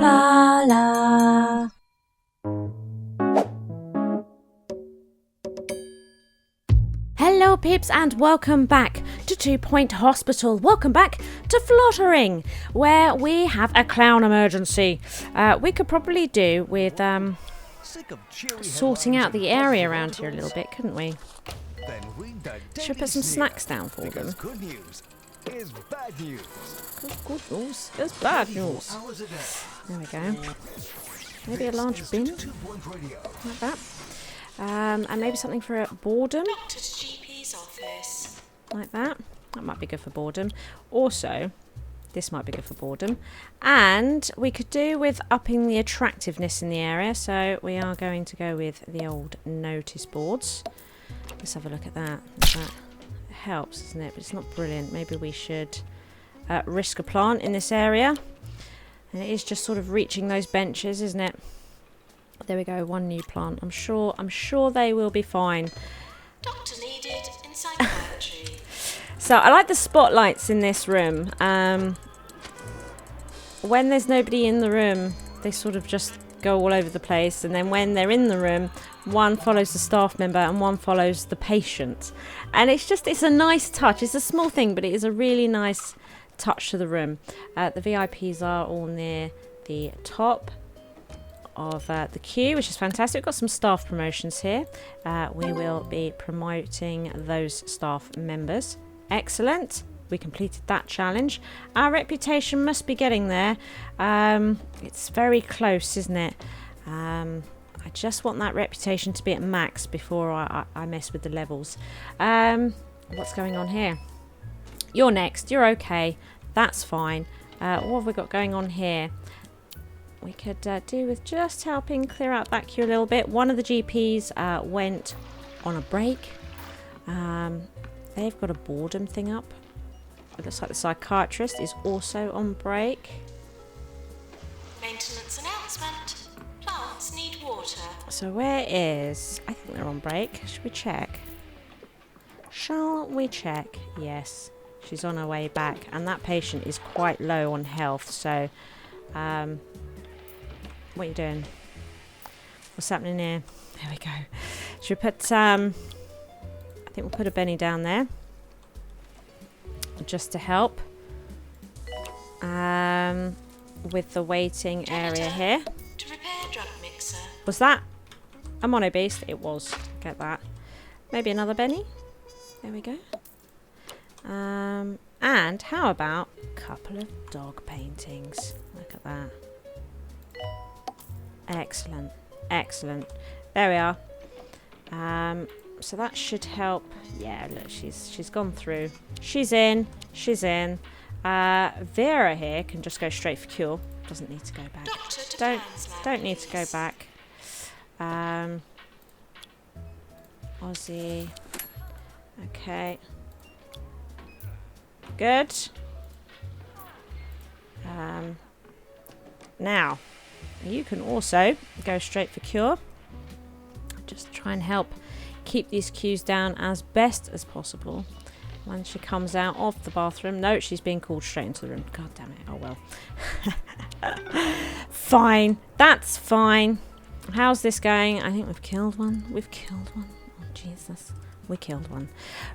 Blarla. Hello peeps and welcome back to 2 Point Hospital. Welcome back to Flottering, where we have a clown emergency. We could probably do with sorting out the area around here a little bit, couldn't we? Should we put some snacks down for them? Good news is bad news. Good news is bad news. There we go. Maybe a large bin, like that. And maybe something for boredom. Doctor's GP's office. Like that. That might be good for boredom. Also, this might be good for boredom. And we could do with upping the attractiveness in the area. So we are going to go with the old notice boards. Let's have a look at that. That helps, doesn't it? But it's not brilliant. Maybe we should risk a plant in this area. And it is just sort of reaching those benches, isn't it? There we go, one new plant. I'm sure they will be fine. Doctor needed in psychiatry. So I like the spotlights in this room. When there's nobody in the room, they sort of just go all over the place. And then when they're in the room, one follows the staff member and one follows the patient. And it's a nice touch. It's a small thing, but it is a really nice touch to the room. The VIPs are all near the top of the queue, which is fantastic. We've got some staff promotions here. We will be promoting those staff members. Excellent. We completed that challenge. Our reputation must be getting there. It's very close, isn't it? I just want that reputation to be at max before I mess with the levels. What's going on here? You're next. You're okay. That's fine. What have we got going on here? We could do with just helping clear out that queue a little bit. One of the GPs went on a break. They've got a boredom thing up. It looks like the psychiatrist is also on break. Maintenance announcement. Plants need water. So where is... I think they're on break. Should we check? Shall we check? Yes. She's on her way back. And that patient is quite low on health. So... what are you doing? What's happening here? There we go. Should we put I think we'll put a Benny down there just to help with the waiting area here. To repair drug mixer. Was that a mono beast? It was. Get that. Maybe another Benny. There we go. And how about a couple of dog paintings? Look at that. Excellent, excellent. There we are. So that should help. Yeah, look, she's gone through. She's in. She's in. Vera here can just go straight for cure. Doesn't need to go back. Don't need to go back. Aussie. Okay. Good. Now. You can also go straight for cure. Just try and help keep these queues down as best as possible. When she comes out of the bathroom. No, she's being called straight into the room. God damn it. Oh well. Fine. That's fine. How's this going? I think we've killed one. We've killed one. Oh, Jesus. We killed one.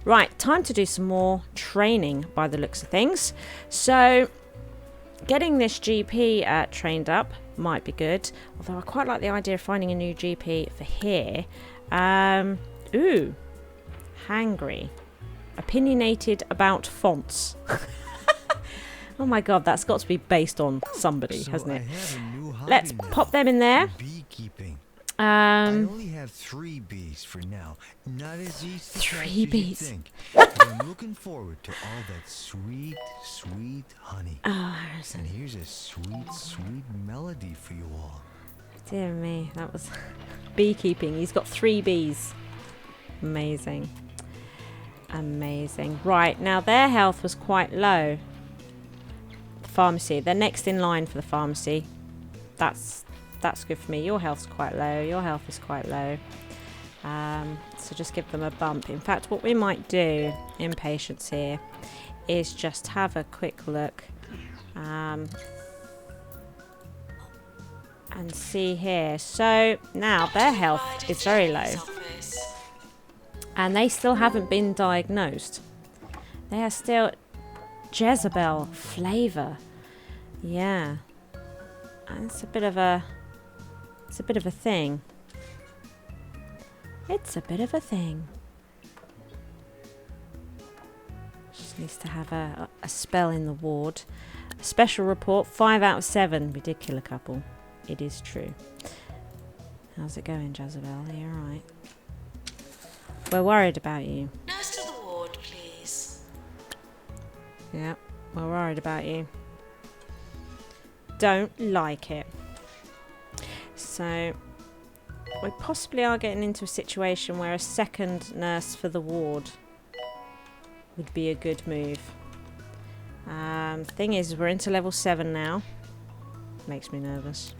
Right. Time to do some more training by the looks of things. So... getting this GP trained up might be good. Although I quite like the idea of finding a new GP for here. Ooh. Hangry. Opinionated about fonts. Oh my god, that's got to be based on somebody, hasn't it? Let's pop them in there. Beekeeping. I only have 3 bees for now. Not as easy as 3 you bees. think. But I'm looking forward to all that sweet, sweet honey. Oh, And here's a sweet, sweet melody for you all. dear me, that was beekeeping. He's got 3 bees. Amazing. Amazing. Right, now their health was quite low. The pharmacy. They're next in line for the pharmacy. That's good for me. Your health's quite low. Your health is quite low. So just give them a bump. In fact, what we might do in patients here is just have a quick look. and see here. So now their health is very low. And they still haven't been diagnosed. They are still Jezebel flavor. Yeah. And it's a bit of a thing. It's a bit of a thing. Just needs to have a spell in the ward. A special report, 5 out of 7. We did kill a couple. It is true. How's it going, Jezebel? Are you alright? We're worried about you. Nurse to the ward, please. Yeah, we're worried about you. Don't like it. So, we possibly are getting into a situation where a second nurse for the ward would be a good move. Thing is, we're into level 7 now. Makes me nervous.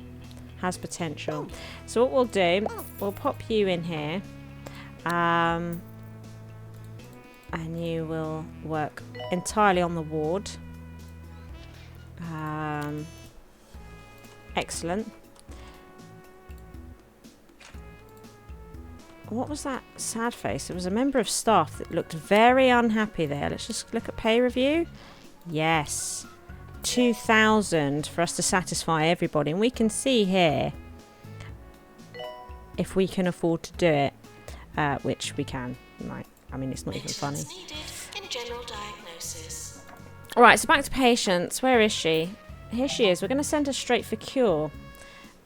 Has potential. So what we'll do, we'll pop you in here. And you will work entirely on the ward. Excellent. What was that sad face? It was a member of staff that looked very unhappy there. Let's just look at pay review. Yes. 2,000 for us to satisfy everybody. And we can see here if we can afford to do it. Which we can. Right. I mean, it's not even funny. In general diagnosis. Alright, so back to patients. Where is she? Here she is. We're going to send her straight for cure.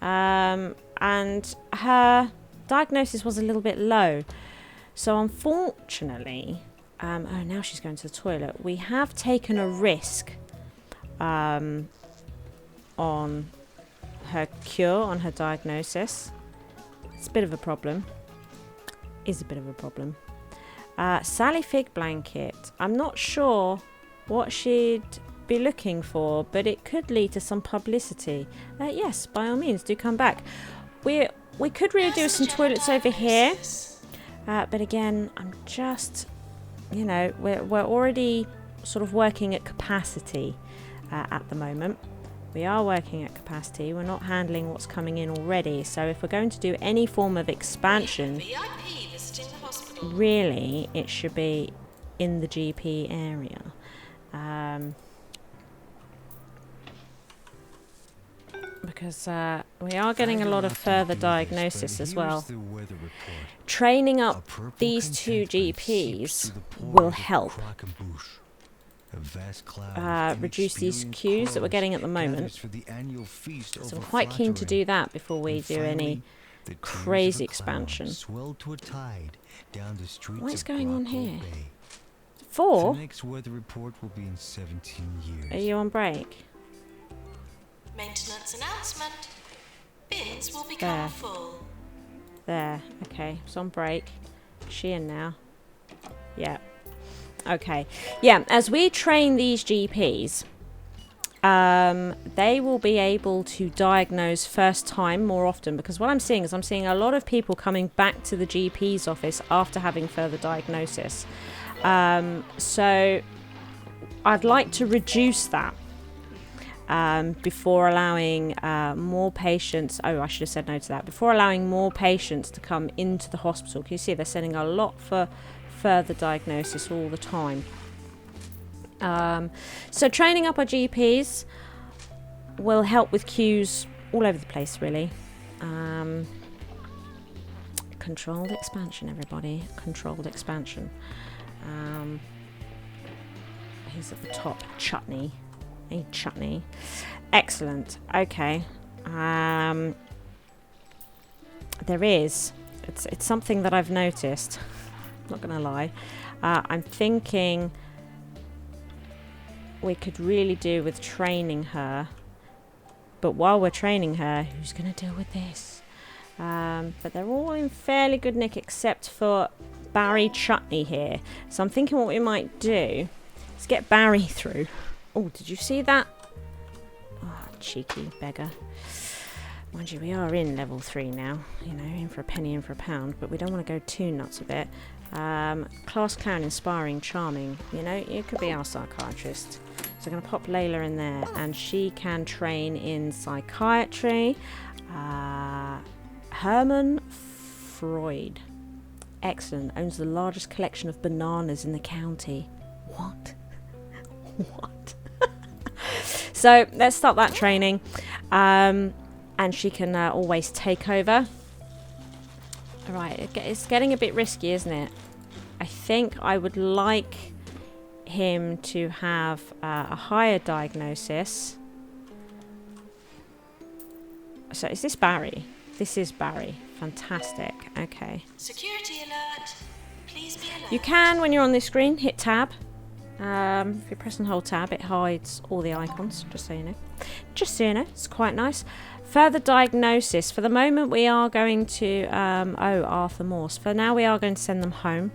And her diagnosis was a little bit low. So unfortunately, oh, now she's going to the toilet. We have taken a risk on her cure, on her diagnosis. It's a bit of a problem. Is a bit of a problem. Sally Fig Blanket. I'm not sure what she'd be looking for, but it could lead to some publicity. Yes, by all means, do come back. We could really do some toilets over here, but again, I'm just, you know, we're already sort of working at capacity at the moment. We are working at capacity. We're not handling what's coming in already. So if we're going to do any form of expansion, really, it should be in the GP area. Because we are getting a lot of further diagnosis as well. Training up these 2 GPs will help reduce these queues that we're getting at the moment. So I'm quite keen to do that before we do any crazy expansion. What is going on here? 4? The next weather report will be in 17 years. Are you on break? Maintenance announcement. Bins will become full. There. Okay. It's on break. Is she in now? Yeah. Okay. Yeah. As we train these GPs, they will be able to diagnose first time more often, because what I'm seeing is I'm seeing a lot of people coming back to the GP's office after having further diagnosis. So I'd like to reduce that before allowing more patients. Oh, I should have said no to that. Before allowing more patients to come into the hospital. Can you see they're sending a lot for further diagnosis all the time. So training up our GPs will help with queues all over the place, really. Controlled expansion, everybody. Controlled expansion. He's at the top. Chutney. Hey, Chutney. Excellent. Okay. There is. It's something that I've noticed. Not going to lie. I'm thinking we could really do with training her. But while we're training her, who's going to deal with this? But they're all in fairly good nick except for Barry Chutney here. So I'm thinking what we might do is get Barry through. Oh, did you see that? Oh, cheeky beggar. Mind you, we are in level 3 now. You know, in for a penny, in for a pound. But we don't want to go too nuts with it. Class clown, inspiring, charming. You know, it could be our psychiatrist. So I'm going to pop Layla in there. And she can train in psychiatry. Herman Freud. Excellent. Owns the largest collection of bananas in the county. What? What? So let's start that training. And she can always take over. Alright, it's getting a bit risky, isn't it? I think I would like him to have a higher diagnosis. So is this Barry? This is Barry. Fantastic. Okay. Security alert. Please be alert. You can, when you're on this screen, hit tab. If you press and hold tab, it hides all the icons, just so you know. Just so you know, it's quite nice. Further diagnosis. For the moment, we are going to... Arthur Morse. For now, we are going to send them home.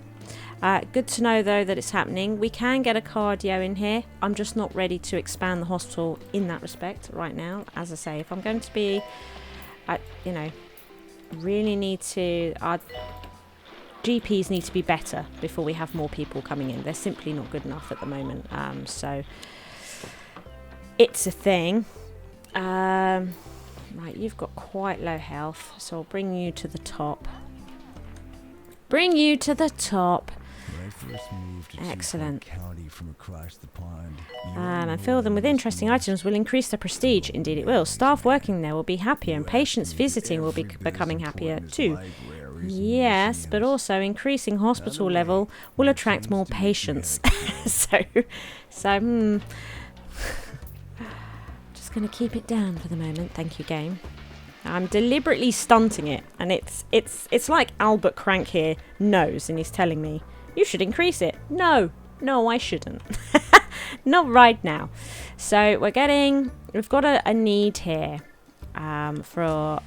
Good to know, though, that it's happening. We can get a cardio in here. I'm just not ready to expand the hospital in that respect right now. As I say, if I'm going to be... you know, really need to... Our GPs need to be better before we have more people coming in. They're simply not good enough at the moment. So, it's a thing. Right, you've got quite low health, so I'll bring you to the top. Bring you to the top. When I first moved to Excellent. County from across the pond, And fill them with interesting items will increase their prestige. Indeed it will. Staff working there will be happier and patients visiting will be becoming happier too. Yes, but also increasing hospital level will attract more patients. so just going to keep it down for the moment. Thank you, game. I'm deliberately stunting it, and it's like Albert Crank here knows, and he's telling me you should increase it. No, I shouldn't. Not right now. So we've got a need here for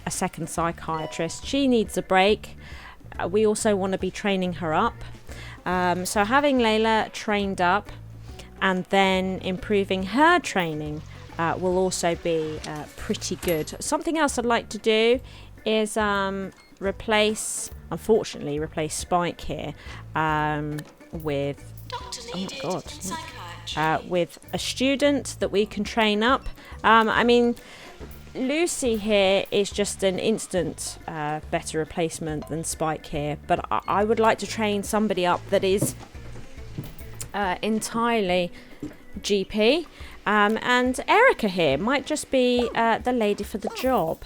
a second psychiatrist. She needs a break. We also want to be training her up. So having Layla trained up and then improving her training will also be pretty good. Something else I'd like to do is replace Spike here with with a student that we can train up. I mean, Lucy here is just an instant better replacement than Spike here, but I would like to train somebody up that is entirely GP. And Erica here might just be the lady for the job.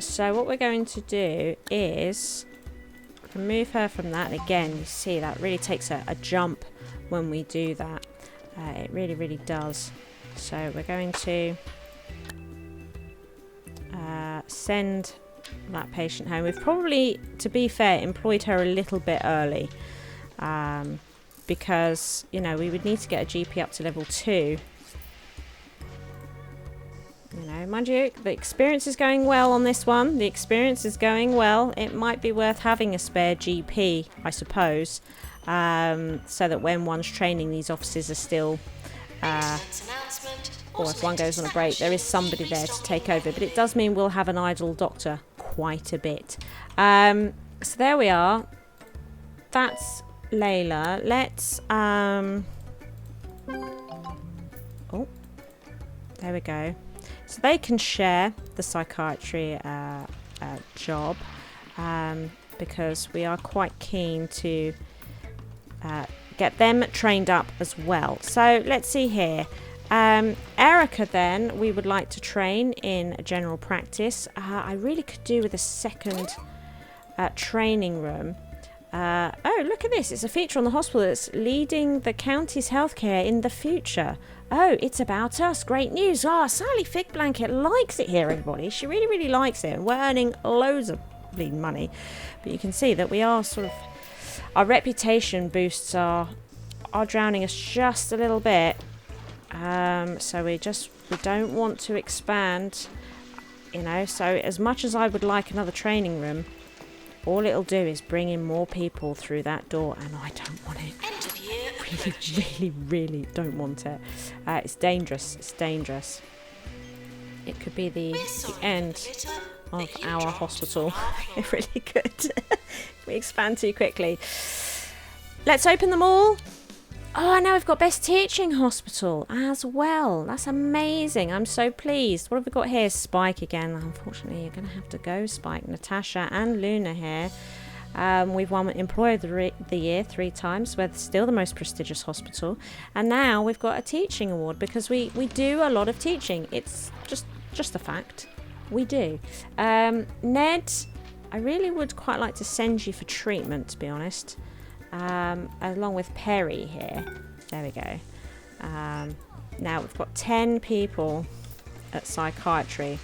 So what we're going to do is remove her from that. And again, you see that really takes a jump when we do that. It really, really does. So we're going to send that patient home. We've probably, to be fair, employed her a little bit early. Because, you know, we would need to get a GP up to level 2. You know, mind you, the experience is going well on this one. The experience is going well. It might be worth having a spare GP, I suppose, so that when one's training, these officers are still... or if one goes on a break, there is somebody there to take over. But it does mean we'll have an idle doctor quite a bit. So there we are. That's Layla. Let's... oh, there we go. So they can share the psychiatry job because we are quite keen to get them trained up as well. So let's see here. Erica then we would like to train in general practice. I really could do with a second training room. Oh, look at this. It's a feature on the hospital that's leading the county's healthcare in the future. Oh, it's about us. Great news. Sally Fig Blanket likes it here, everybody. She really, really likes it. We're earning loads of bleeding money. But you can see that we are sort of... Our reputation boosts are drowning us just a little bit. So we don't want to expand, you know. So as much as I would like another training room, all it'll do is bring in more people through that door, and I don't want it. End of year Really, really don't want it. It's dangerous. It's dangerous. It could be the end of our hospital. It really could. We expand too quickly. Let's open them all. Oh, now we've got Best Teaching Hospital as well. That's amazing. I'm so pleased. What have we got here? Spike again. Unfortunately, you're going to have to go, Spike. Natasha and Luna here. We've won Employer of the Year 3 times. We're still the most prestigious hospital. And now we've got a teaching award because we do a lot of teaching. It's just a fact. We do. Ned, I really would quite like to send you for treatment, to be honest. Along with Perry here. There we go. Now we've got 10 people at psychiatry,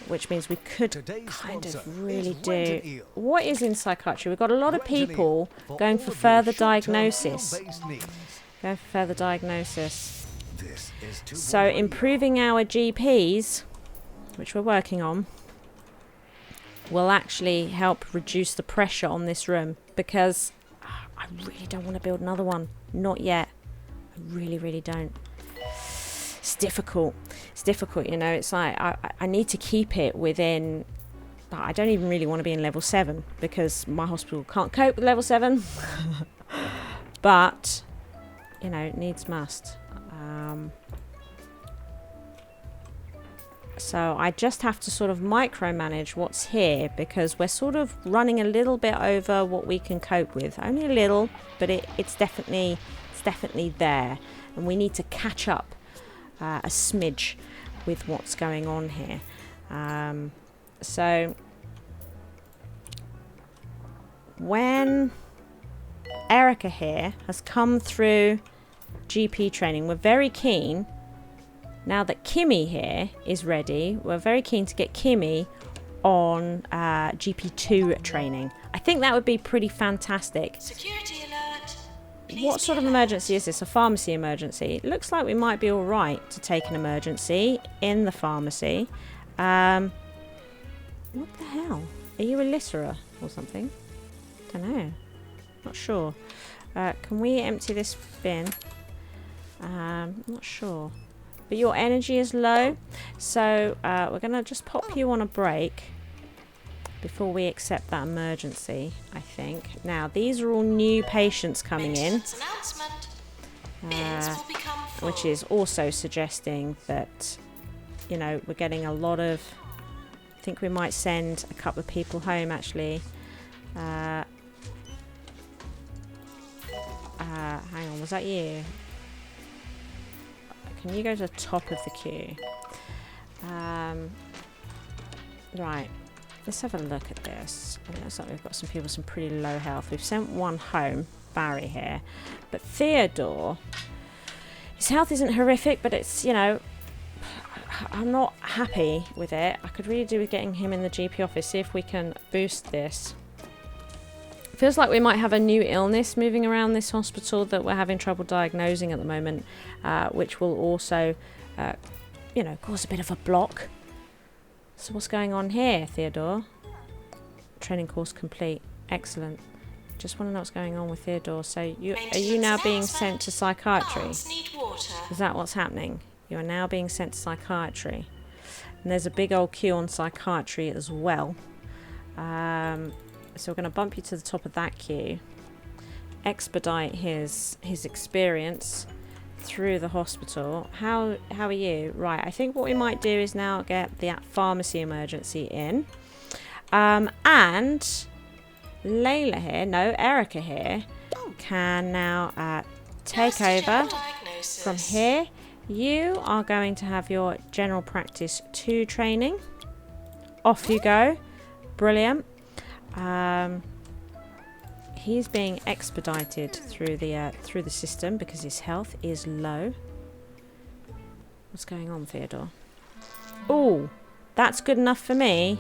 which means we could kind of really do... What is in psychiatry? We've got a lot of people going for further diagnosis. Going for further diagnosis. So improving our GPs, which we're working on, will actually help reduce the pressure on this room, because I really don't want to build another one. Not yet. I really, really don't. It's difficult. It's difficult, you know. It's like I need to keep it within... I don't even really want to be in level 7 because my hospital can't cope with level 7. But, you know, needs must. So I just have to sort of micromanage what's here, because we're sort of running a little bit over what we can cope with. Only a little, but it's definitely there, and we need to catch up a smidge with what's going on here. So when Erica here has come through GP training, we're very keen. Now that Kimmy here is ready, we're very keen to get Kimmy on GP2 training. I think that would be pretty fantastic. Security alert. Please What sort of emergency is this? A pharmacy emergency? It looks like we might be all right to take an emergency in the pharmacy. What the hell? Are you a litterer or something? Don't know. Not sure. Can we empty this bin? Not sure. But your energy is low, so we're going to just pop you on a break before we accept that emergency, I think. Now, these are all new patients coming in, which is also suggesting that, you know, we're getting a lot of... I think we might send a couple of people home, actually. Hang on, was that you? Can you go to the top of the queue? Right. Let's have a look at this. It looks like we've got some people with some pretty low health. We've sent one home, Barry here. But Theodore, his health isn't horrific, but it's, you know, I'm not happy with it. I could really do with getting him in the GP office, see if we can boost this. Feels like we might have a new illness moving around this hospital that we're having trouble diagnosing at the moment, which will also, you know, cause a bit of a block. So what's going on here, Theodore? Training course complete. Excellent. Just want to know what's going on with Theodore. So are you now being sent to psychiatry? Is that what's happening? You are now being sent to psychiatry. And there's a big old queue on psychiatry as well. So we're going to bump you to the top of that queue. Expedite his experience through the hospital. How are you? Right, I think what we might do is now get the pharmacy emergency in. And Layla here, no, Erica here, can now take over from here. You are going to have your general practice 2 training. Off you go. Brilliant. He's being expedited through the system because his health is low. What's going on, Theodore? Oh, that's good enough for me.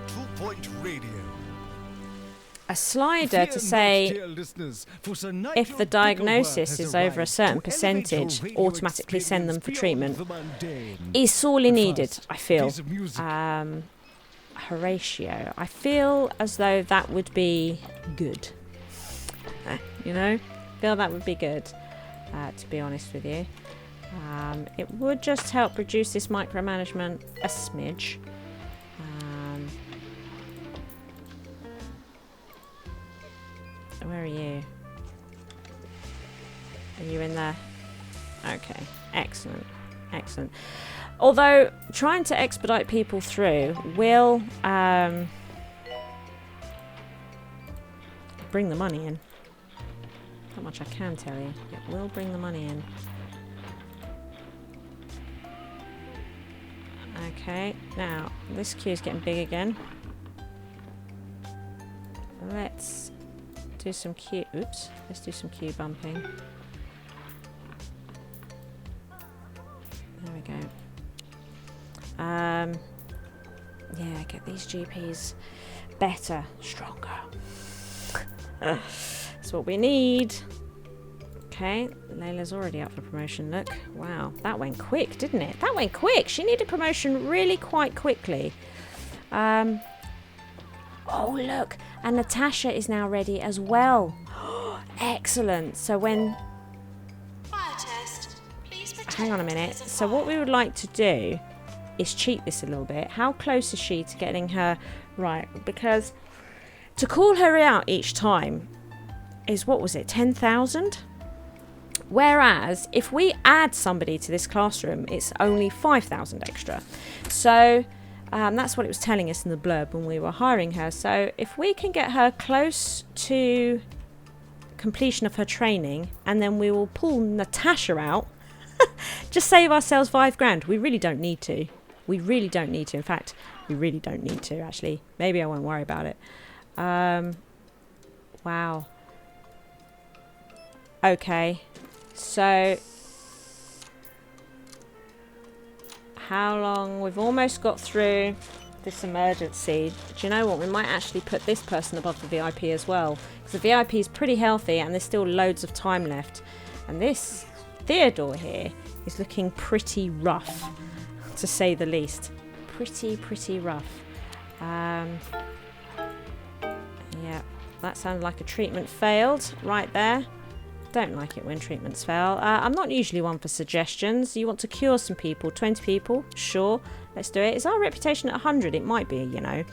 2-point radio. A slider to say if the diagnosis is over a certain percentage, automatically send them for treatment is sorely needed, I feel. Horatio. I feel as though that would be good. You know? I feel that would be good, to be honest with you. It would just help reduce this micromanagement a smidge. Where are you? Are you in there? Okay, excellent, excellent. Although trying to expedite people through will bring the money in. Not much I can tell you. It will bring the money in. Okay, now this queue is getting big again. Let's do some queue. Oops. Let's do some queue bumping. There we go. Yeah, get these GPs better, stronger. That's what we need. Okay, Layla's already up for promotion. Look, wow, that went quick, didn't it? That went quick. She needed promotion really quite quickly. Oh, look, and Natasha is now ready as well. Excellent. So when... Fire test. Please pretend Hang on a minute. there's a So what fire. we would like to do is cheat this a little bit. How close is she to getting her right? Because to call her out each time is, what was it, 10,000? Whereas if we add somebody to this classroom, it's only 5,000 extra. So that's what it was telling us in the blurb when we were hiring her. So if we can get her close to completion of her training, and then we will pull Natasha out, just save ourselves 5 grand. We really don't need to. We really don't need to. In fact, we really don't need to, actually. Maybe I won't worry about it. Wow. Okay. So, how long? We've almost got through this emergency. Do you know what? We might actually put this person above the VIP as well. Because the VIP is pretty healthy and there's still loads of time left. And this Theodore here is looking pretty rough, to say the least. Pretty rough. Yeah, that sounded like a treatment failed right there. Don't like it when treatments fail. I'm not usually one for suggestions. You want to cure some people, 20 people, sure, let's do it. Is our reputation at 100? It might be, you know.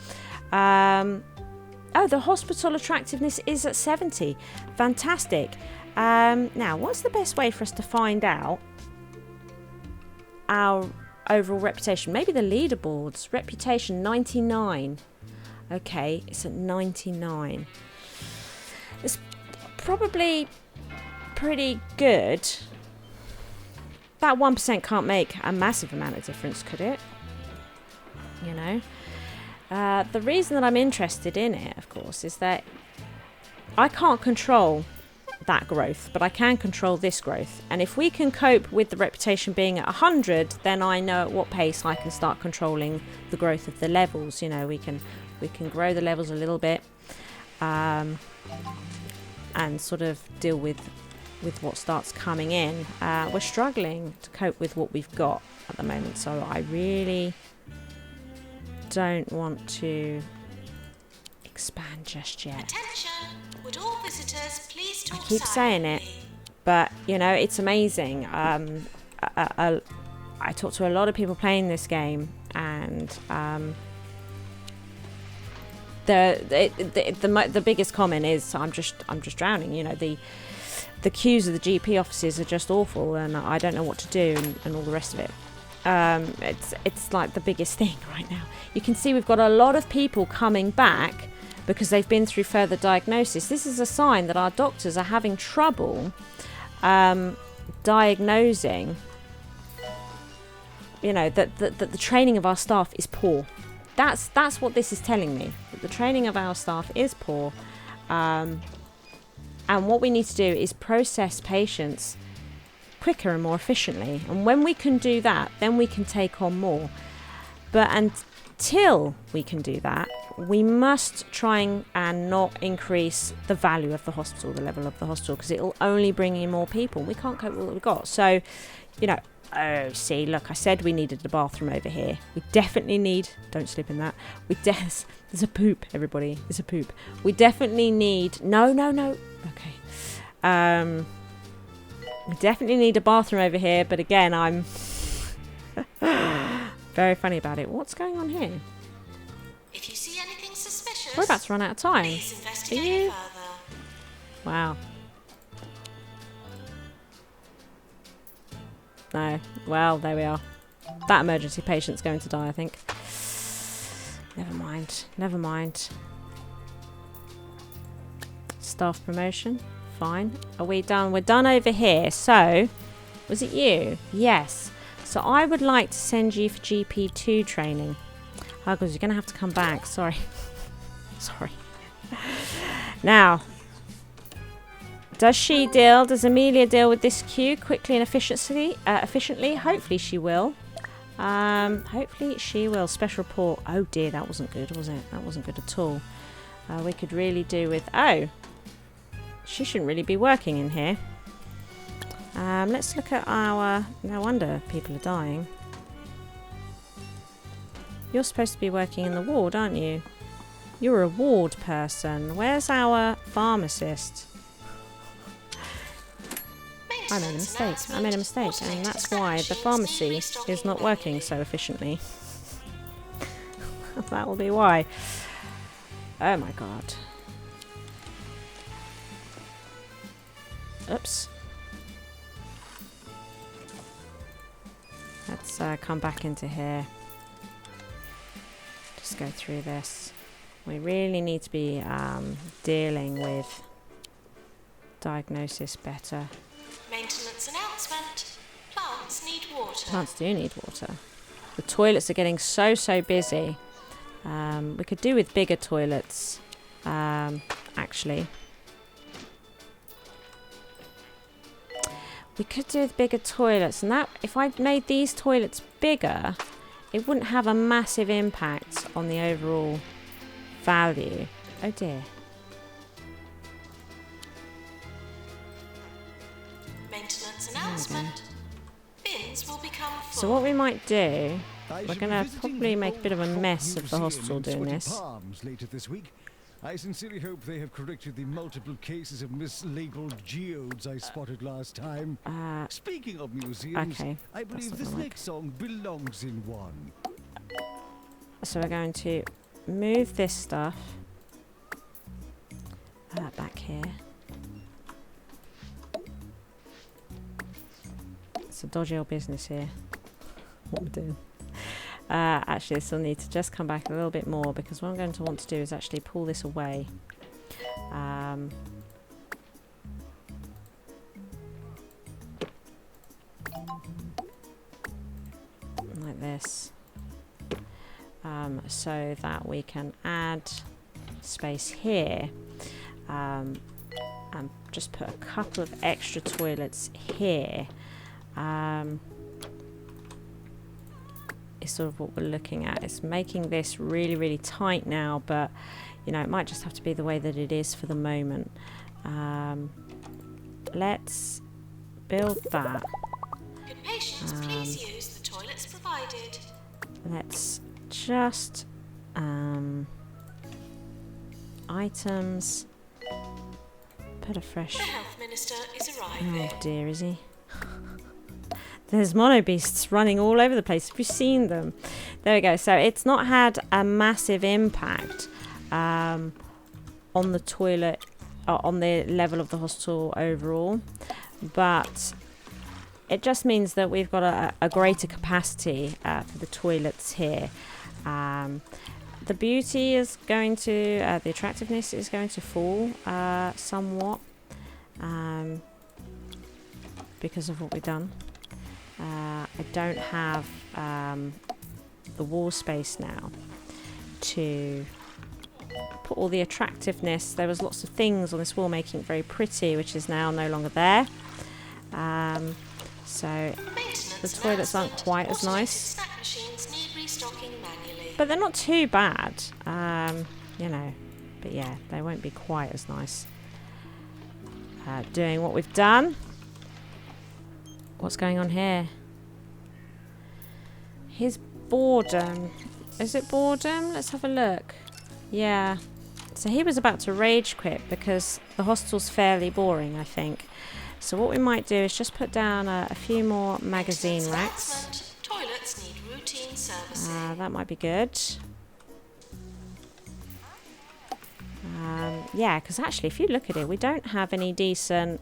Oh, the hospital attractiveness is at 70. Fantastic. Now, what's the best way for us to find out our overall reputation? Maybe the leaderboards. Reputation 99. Okay, it's at 99. It's probably pretty good. That 1% can't make a massive amount of difference, could it? You know? The reason that I'm interested in it, of course, is that I can't control that growth, but I can control this growth. And if we can cope with the reputation being at 100, then I know at what pace I can start controlling the growth of the levels. You know, we can grow the levels a little bit, and sort of deal with what starts coming in. We're struggling to cope with what we've got at the moment, so I really don't want to expand just yet. Attention! Would all visitors please talk I keep saying it, silently? but you know, it's amazing. I talk to a lot of people playing this game, and the biggest comment is, I'm just drowning. You know, the queues of the GP offices are just awful, and I don't know what to do, and all the rest of it. It's like the biggest thing right now. You can see we've got a lot of people coming back because they've been through further diagnosis. This is a sign that our doctors are having trouble diagnosing, you know, that the training of our staff is poor. That's what this is telling me, that the training of our staff is poor. And what we need to do is process patients quicker and more efficiently. And when we can do that, then we can take on more. But until we can do that, we must try and not increase the value of the hospital, the level of the hospital, because it'll only bring in more people. We can't cope with what we've got. So, you know, oh, see, look, I said we needed a bathroom over here. We definitely need, don't slip in that. There's a poop, everybody. There's a poop. We definitely need, no. Okay. We definitely need a bathroom over here, but again, I'm very funny about it. What's going on here? If you see anything suspicious, We're about to run out of time. please investigate you? further. Wow. No. Well, there we are. That emergency patient's going to die, I think. Never mind. Never mind. Staff promotion. Fine. Are we done? We're done over here. So, was it you? Yes. So I would like to send you for GP2 training. Oh, because you're going to have to come back. Sorry. Sorry. Now, does Amelia deal with this queue quickly and efficiently? Hopefully she will. Hopefully she will. Special report. Oh dear, that wasn't good, was it? That wasn't good at all. We could really do with... Oh, she shouldn't really be working in here. Let's look at our... No wonder people are dying. You're supposed to be working in the ward, aren't you? You're a ward person. Where's our pharmacist? I made a mistake. And that's why the pharmacy is not working so efficiently. That will be why. Oh my god. Oops. Let's come back into here. Just go through this. We really need to be dealing with diagnosis better. Maintenance announcement. Plants need water. Plants do need water. The toilets are getting so busy. We could do with bigger toilets, actually. We could do with bigger toilets, and that if I made these toilets bigger, it wouldn't have a massive impact on the overall value. Oh dear. Maintenance announcement. Bins will become full. So what we might do, we're going to probably make a bit of a mess of the hospital doing this. Later this week. I sincerely hope they have corrected the multiple cases of mislabeled geodes I spotted last time. Speaking of museums, okay, I believe this next song belongs in one. So we're going to move this stuff back here. It's a dodgy old business here. What we're doing. Actually, this will need to just come back a little bit more, because what I'm going to want to do is actually pull this away. Like this. So that we can add space here. And just put a couple of extra toilets here. Is sort of what we're looking at. It's making this really tight now, but you know, it might just have to be the way that it is for the moment. Let's build that. Good patients, please use the toilets provided. Let's just items, put a fresh... The health minister is arriving. Oh dear, is he? There's mono beasts running all over the place. Have you seen them? There we go. So it's not had a massive impact on the toilet, on the level of the hospital overall, but it just means that we've got a greater capacity for the toilets here. The beauty is going to, the attractiveness is going to fall somewhat because of what we've done. I don't have the wall space now to put all the attractiveness. There was lots of things on this wall making it very pretty, which is now no longer there. So the toilets aren't quite as nice, but they're not too bad, you know. But yeah, they won't be quite as nice. Doing what we've done. What's going on here? His boredom. Is it boredom? Let's have a look. Yeah. So he was about to rage quit because the hostel's fairly boring, I think. So what we might do is just put down a few more magazine racks. Toilets need routine servicing. That might be good. Yeah, because actually if you look at it, we don't have any decent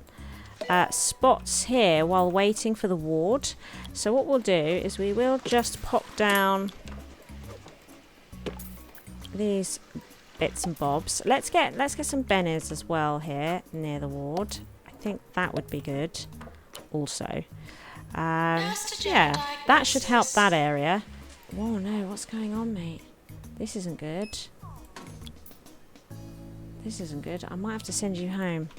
spots here while waiting for the ward. So what we'll do is we will just pop down these bits and bobs. Let's get some bennies as well here near the ward. I think that would be good also. Yeah, that should help that area. Whoa, no, what's going on, mate? This isn't good. This isn't good. I might have to send you home.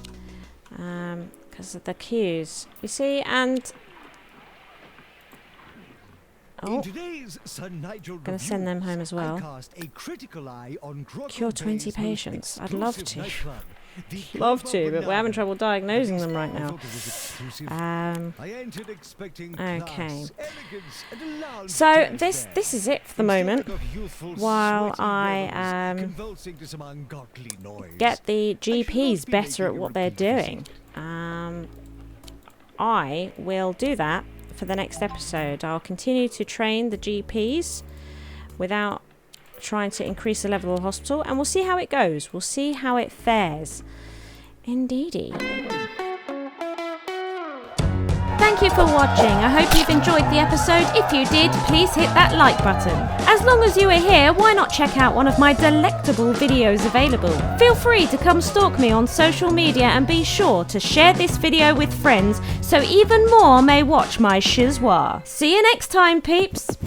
Because of the queues. You see, and... Oh, gonna send them home as well. Cure 20 patients. I'd love to. Love to, but we're having trouble diagnosing them right now. Okay. So this is it for the moment. While I get the GPs better at what they're doing. I will do that for the next episode. I'll continue to train the GPs without trying to increase the level of the hospital, and we'll see how it goes. We'll see how it fares. Indeedy. Thank you for watching. I hope you've enjoyed the episode. If you did, please hit that like button. As long as you are here, why not check out one of my delectable videos available? Feel free to come stalk me on social media and be sure to share this video with friends so even more may watch my SHIZWAH. See you next time, peeps.